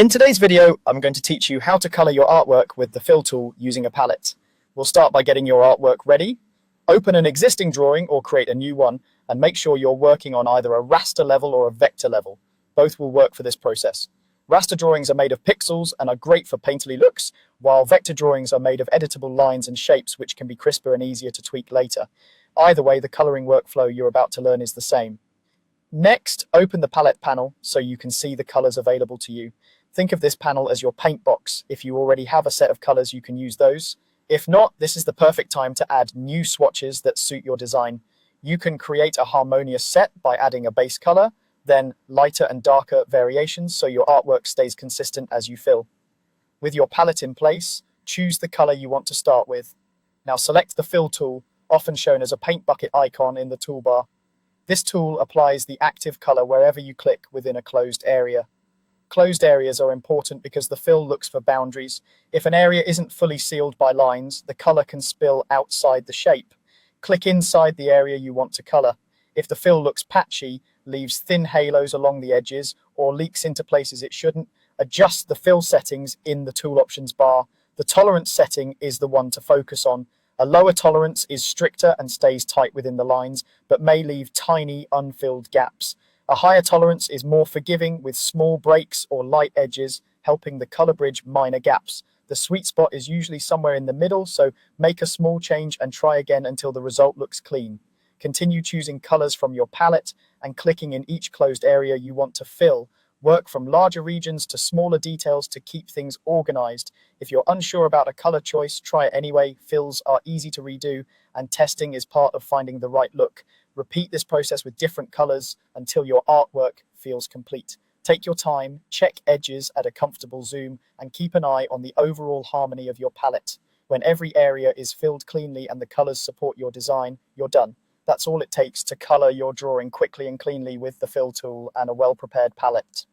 In today's video, I'm going to teach you how to color your artwork with the fill tool using a palette. We'll start by getting your artwork ready. Open an existing drawing or create a new one, and make sure you're working on either a raster level or a vector level. Both will work for this process. Raster drawings are made of pixels and are great for painterly looks, while vector drawings are made of editable lines and shapes which can be crisper and easier to tweak later. Either way, the coloring workflow you're about to learn is the same. Next, open the palette panel so you can see the colors available to you. Think of this panel as your paint box. If you already have a set of colors, you can use those. If not, this is the perfect time to add new swatches that suit your design. You can create a harmonious set by adding a base color, then lighter and darker variations so your artwork stays consistent as you fill. With your palette in place, choose the color you want to start with. Now select the fill tool, often shown as a paint bucket icon in the toolbar. This tool applies the active color wherever you click within a closed area. Closed areas are important because the fill looks for boundaries. If an area isn't fully sealed by lines, the color can spill outside the shape. Click inside the area you want to color. If the fill looks patchy, leaves thin halos along the edges, or leaks into places it shouldn't, adjust the fill settings in the tool options bar. The tolerance setting is the one to focus on. A lower tolerance is stricter and stays tight within the lines, but may leave tiny unfilled gaps. A higher tolerance is more forgiving with small breaks or light edges, helping the color bridge minor gaps. The sweet spot is usually somewhere in the middle, so make a small change and try again until the result looks clean. Continue choosing colors from your palette and clicking in each closed area you want to fill. Work from larger regions to smaller details to keep things organized. If you're unsure about a color choice, try it anyway. Fills are easy to redo, and testing is part of finding the right look. Repeat this process with different colors until your artwork feels complete. Take your time, check edges at a comfortable zoom, and keep an eye on the overall harmony of your palette. When every area is filled cleanly and the colors support your design, you're done. That's all it takes to color your drawing quickly and cleanly with the fill tool and a well-prepared palette.